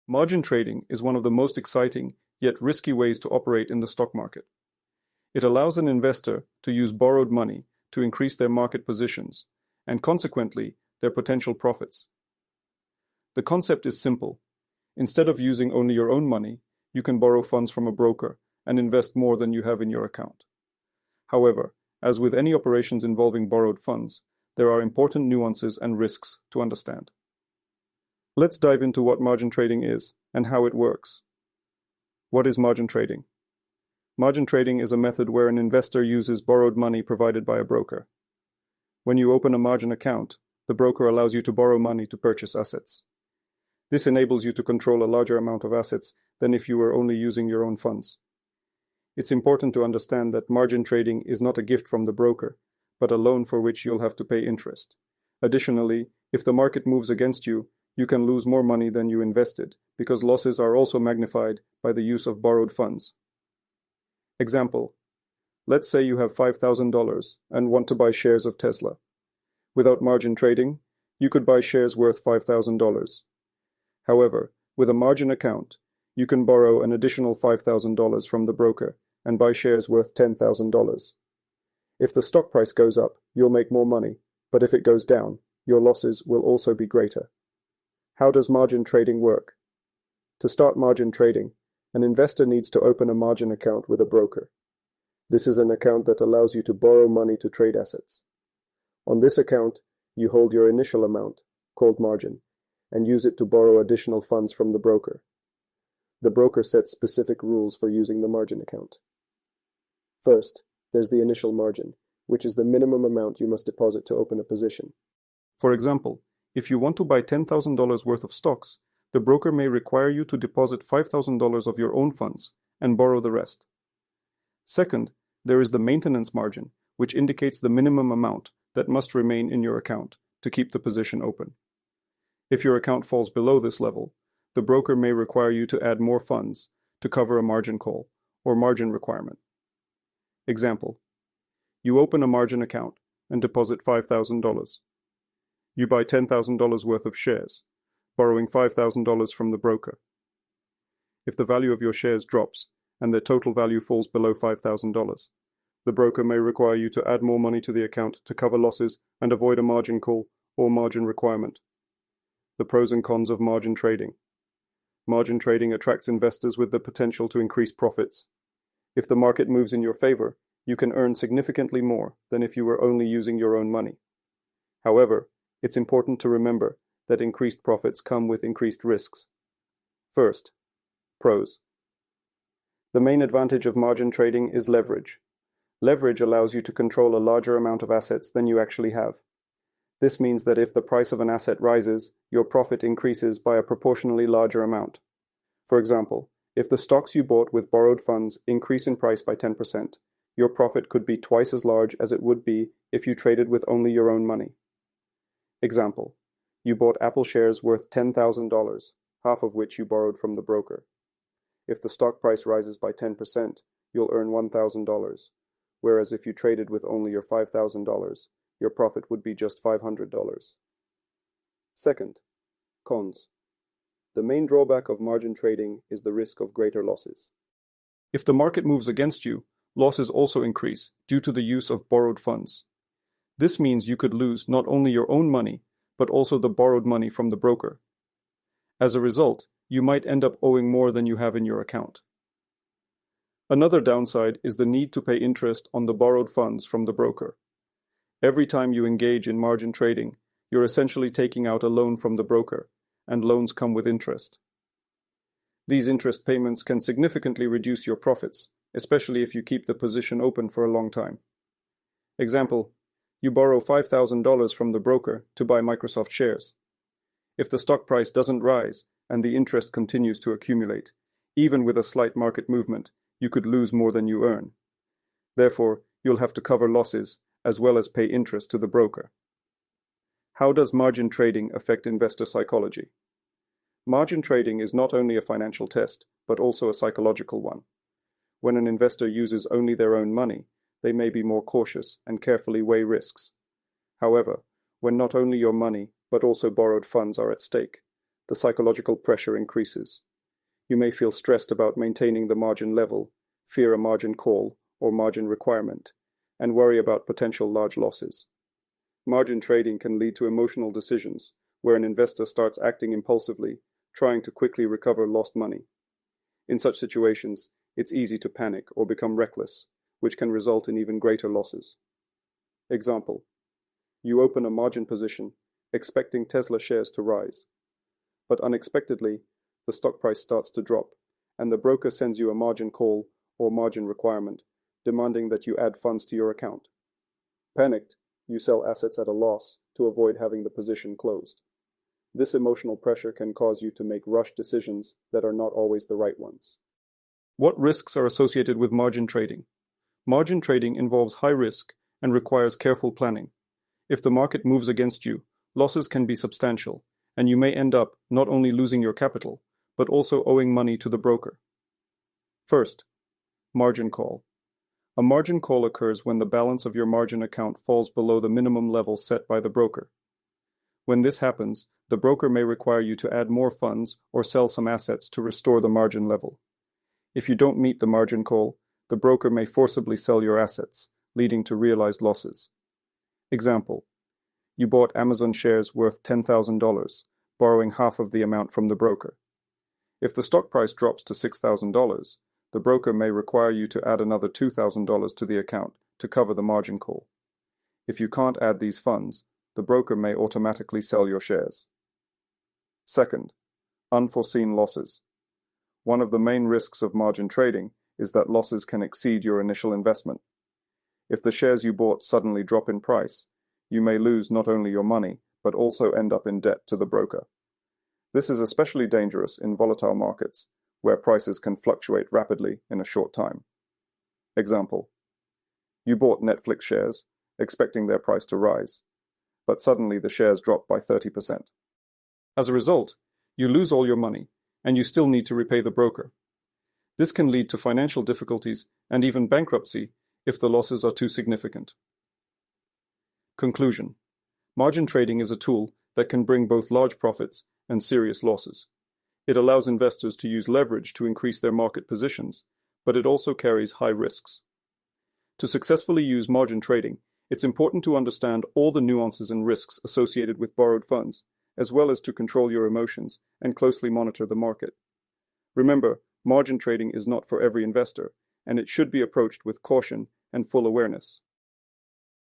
Margin trading is one of the most exciting yet risky ways to operate in the stock market. It allows an investor to use borrowed money to increase their market positions and consequently their potential profits. The concept is simple. Instead of using only your own money, you can borrow funds from a broker and invest more than you have in your account. However, as with any operations involving borrowed funds, there are important nuances and risks to understand. Let's dive into what margin trading is and how it works. What is margin trading? Margin trading is a method where an investor uses borrowed money provided by a broker. When you open a margin account, the broker allows you to borrow money to purchase assets. This enables you to control a larger amount of assets than if you were only using your own funds. It's important to understand that margin trading is not a gift from the broker, but a loan for which you'll have to pay interest. Additionally, if the market moves against you, you can lose more money than you invested, because losses are also magnified by the use of borrowed funds. Example: let's say you have $5,000 and want to buy shares of Tesla. Without margin trading, you could buy shares worth $5,000. However, with a margin account, you can borrow an additional $5,000 from the broker and buy shares worth $10,000. If the stock price goes up, you'll make more money, but if it goes down, your losses will also be greater. How does margin trading work? To start margin trading, an investor needs to open a margin account with a broker. This is an account that allows you to borrow money to trade assets. On this account, you hold your initial amount, called margin, and use it to borrow additional funds from the broker. The broker sets specific rules for using the margin account. First, there's the initial margin, which is the minimum amount you must deposit to open a position. For example, if you want to buy $10,000 worth of stocks, the broker may require you to deposit $5,000 of your own funds and borrow the rest. Second, there is the maintenance margin, which indicates the minimum amount that must remain in your account to keep the position open. If your account falls below this level, the broker may require you to add more funds to cover a margin call or margin requirement. Example: you open a margin account and deposit $5,000. You buy $10,000 worth of shares, borrowing $5,000 from the broker. If the value of your shares drops and their total value falls below $5,000, the broker may require you to add more money to the account to cover losses and avoid a margin call or margin requirement. The pros and cons of margin trading. Margin trading attracts investors with the potential to increase profits. If the market moves in your favor, you can earn significantly more than if you were only using your own money. However, it's important to remember that increased profits come with increased risks. First, pros. The main advantage of margin trading is leverage. Leverage allows you to control a larger amount of assets than you actually have. This means that if the price of an asset rises, your profit increases by a proportionally larger amount. For example, if the stocks you bought with borrowed funds increase in price by 10%, your profit could be twice as large as it would be if you traded with only your own money. Example: you bought Apple shares worth $10,000, half of which you borrowed from the broker. If the stock price rises by 10%, you'll earn $1,000, whereas if you traded with only your $5,000, your profit would be just $500. Second, cons. The main drawback of margin trading is the risk of greater losses. If the market moves against you, losses also increase due to the use of borrowed funds. This means you could lose not only your own money, but also the borrowed money from the broker. As a result, you might end up owing more than you have in your account. Another downside is the need to pay interest on the borrowed funds from the broker. Every time you engage in margin trading, you're essentially taking out a loan from the broker, and loans come with interest. These interest payments can significantly reduce your profits, especially if you keep the position open for a long time. Example: you borrow $5,000 from the broker to buy Microsoft shares. If the stock price doesn't rise and the interest continues to accumulate, even with a slight market movement, you could lose more than you earn. Therefore, you'll have to cover losses as well as pay interest to the broker. How does margin trading affect investor psychology? Margin trading is not only a financial test, but also a psychological one. When an investor uses only their own money, they may be more cautious and carefully weigh risks. However, when not only your money, but also borrowed funds are at stake, the the psychological pressure increases. You may feel stressed about maintaining the margin level, fear a margin call or margin requirement, and worry about potential large losses. Margin trading can lead to emotional decisions, where an investor starts acting impulsively, trying to quickly recover lost money. In such situations, it's easy to panic or become reckless, which can result in even greater losses. Example: you open a margin position, expecting Tesla shares to rise. But unexpectedly, the stock price starts to drop, and the broker sends you a margin call or margin requirement, demanding that you add funds to your account. Panicked, you sell assets at a loss to avoid having the position closed. This emotional pressure can cause you to make rushed decisions that are not always the right ones. What risks are associated with margin trading? Margin trading involves high risk and requires careful planning. If the market moves against you, losses can be substantial, and you may end up not only losing your capital, but also owing money to the broker. First, margin call. A margin call occurs when the balance of your margin account falls below the minimum level set by the broker. When this happens, the broker may require you to add more funds or sell some assets to restore the margin level. If you don't meet the margin call, the broker may forcibly sell your assets, leading to realized losses. Example: you bought Amazon shares worth $10,000, borrowing half of the amount from the broker. If the stock price drops to $6,000, the broker may require you to add another $2,000 to the account to cover the margin call. If you can't add these funds, the broker may automatically sell your shares. Second, unforeseen losses. One of the main risks of margin trading is that losses can exceed your initial investment. If the shares you bought suddenly drop in price, you may lose not only your money, but also end up in debt to the broker. This is especially dangerous in volatile markets, where prices can fluctuate rapidly in a short time. Example: you bought Netflix shares, expecting their price to rise, but suddenly the shares drop by 30%. As a result, you lose all your money, and you still need to repay the broker. This can lead to financial difficulties and even bankruptcy if the losses are too significant. Conclusion: margin trading is a tool that can bring both large profits and serious losses. It allows investors to use leverage to increase their market positions, but it also carries high risks. To successfully use margin trading, it's important to understand all the nuances and risks associated with borrowed funds, as well as to control your emotions and closely monitor the market. Remember, margin trading is not for every investor, and it should be approached with caution and full awareness.